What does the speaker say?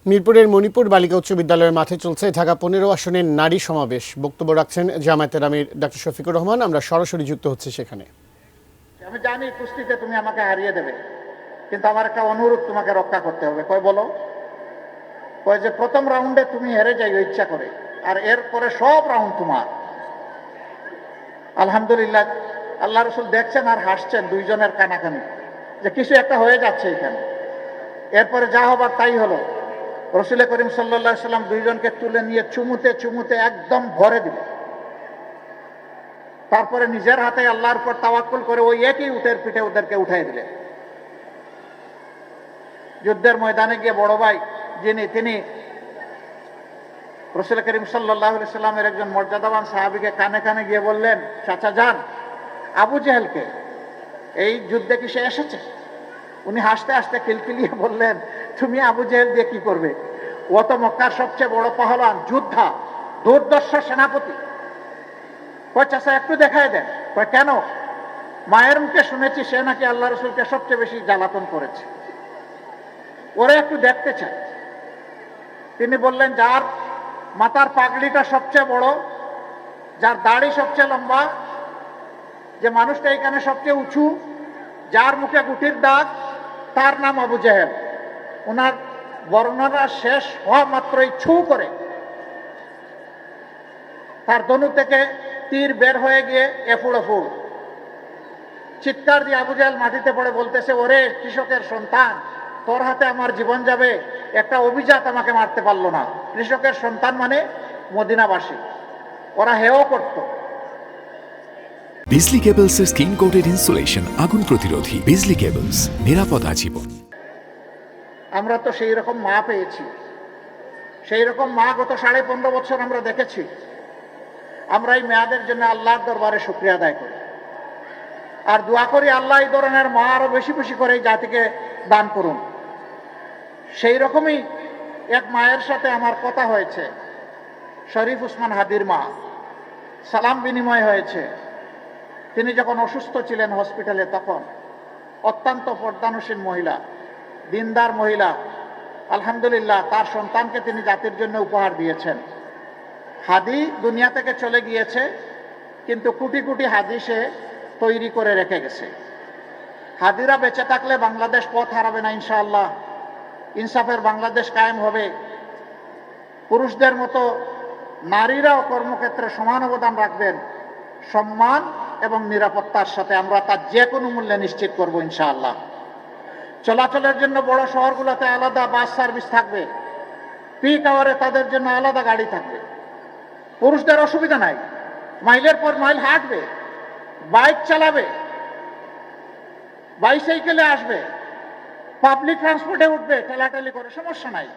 মিরপুরের মণিপুর বালিকা উচ্চ বিদ্যালয়ের মাঠে চলছে ঢাকা 15 আসনের নারী সমাবেশ। বক্তব্য রাখছেন জামায়াতের আমির ডক্টর শফিকুর রহমান। আমরা সরাসরি যুক্ত হচ্ছে সেখানে। আমি জানি কুস্তিতে তুমি আমাকে হারিয়ে দেবে, কিন্তু আমার একটা অনুরোধ তোমাকে রক্ষা করতে হবে। কয় বলো? কয় যে প্রথম রাউন্ডে তুমি হেরে যাইও ইচ্ছা করে, আর এরপরে সব রাউন্ড তোমার। আলহামদুলিল্লাহ, আল্লাহ রসুল দেখছেন আর হাসছেন দুইজনের কানাকানি, যে কিছু একটা হয়ে যাচ্ছে এখানে। এরপরে যা হবার তাই হলো। রসুল করিম সাল্লাল্লাহু আলাইহি সাল্লাম দুইজনকে তুলে নিয়ে চুমুতে চুমুতে একদম ভরে দিল। তারপরে নিজের হাতে আল্লাহর উপর তাওয়াক্কুল করে ওই একই উটের পিঠে ওদেরকে উঠাই দিলেন। যুদ্ধের ময়দানে গিয়ে বড় ভাই তিনি রসুল করিম সাল্লাল্লাহু আলাইহি সাল্লামের একজন মর্যাদাবান সাহাবীকে কানে কানে গিয়ে বললেন, চাচা যান, আবু জেহেলকে এই যুদ্ধে কি সে এসেছে? উনি হাসতে হাসতে খিলখিলিয়ে বললেন, তুমি আবু জেহেল দিয়ে কি করবে? ও তো মক্কার সবচেয়ে বড় পাহলওয়ান, যোদ্ধা, দুর্দর্শ সেনাপতি। কয় চাচা একটু দেখায় দেন। কয় কেন? মায়ের মুখে শুনেছি সে নাকি আল্লাহ রসুলকে সবচেয়ে বেশি জ্বালাতন করেছে, ওরা একটু দেখতে চায়। তিনি বললেন, যার মাথার পাগড়িটা সবচেয়ে বড়, যার দাড়ি সবচেয়ে লম্বা, যে মানুষটা এখানে সবচেয়ে উঁচু, যার মুখে গুটির দাগ, তার নাম আবু জেহেল। ওনার বর্ণনা শেষ হওয়া মাত্রই ছু করে তার ধনু থেকে তীর বের হয়ে গিয়ে এফুড় এফুড় চিৎকার দিয়ে আবু জেহেল মাটিতে পড়ে বলতেছে, ওরে কৃষকের সন্তান, তোর হাতে আমার জীবন যাবে, একটা অভিজাত আমাকে মারতে পারলো না। কৃষকের সন্তান মানে মদিনাবাসী, ওরা হেও করত। বিজলি কেবলস এর স্কিন কোটেড ইনসুলেশন আগুন প্রতিরোধী। বিজলি কেবলস, নিরাপদ আজীবন। আমরা তো সেই রকম মা পেয়েছি, সেই রকম মা গত 15.5 বছর আমরা দেখেছি। আমরা এই মেয়াদের জন্য আল্লাহর দরবারে শুকরিয়া আদায় করি আর দোয়া করি আল্লাহ এই ধরনের মা আরো বেশি বেশি করে এই জাতিকে দান করুন। সেই রকমই এক মায়ের সাথে আমার কথা হয়েছে, শরীফ উসমান হাদির মা। সালাম বিনিময় হয়েছে। তিনি যখন অসুস্থ ছিলেন হসপিটালে, তখন অত্যন্ত পর্দানুশীল মহিলা, দিনদার মহিলা, আলহামদুলিল্লাহ তার সন্তানকে তিনি জাতির জন্য উপহার দিয়েছেন। হাদি দুনিয়া থেকে চলে গিয়েছে, কিন্তু কোটি কোটি হাদি সে তৈরি করে রেখে গেছে। হাদিরা বেঁচে থাকলে বাংলাদেশ পথ হারাবে না ইনশাআল্লাহ। ইনসাফের বাংলাদেশ কায়েম হবে। পুরুষদের মতো নারীরাও কর্মক্ষেত্রে সমান অবদান রাখবেন, সম্মান এবং নিরাপত্তার সাথে। আমরা তার যে কোনো মূল্যে নিশ্চিত করব ইনশাআল্লাহ। চলাচলের জন্য বড় শহরগুলোতে আলাদা বাস সার্ভিস থাকবে, পিক আওয়ারে তাদের জন্য আলাদা গাড়ি থাকবে। পুরুষদের অসুবিধা নাই, মাইলের পর মাইল হাঁটবে, বাইক চালাবে, বাইসাইকেলে আসবে, পাবলিক ট্রান্সপোর্টে উঠবে, ঠেলাঠেলি করে, সমস্যা নাই।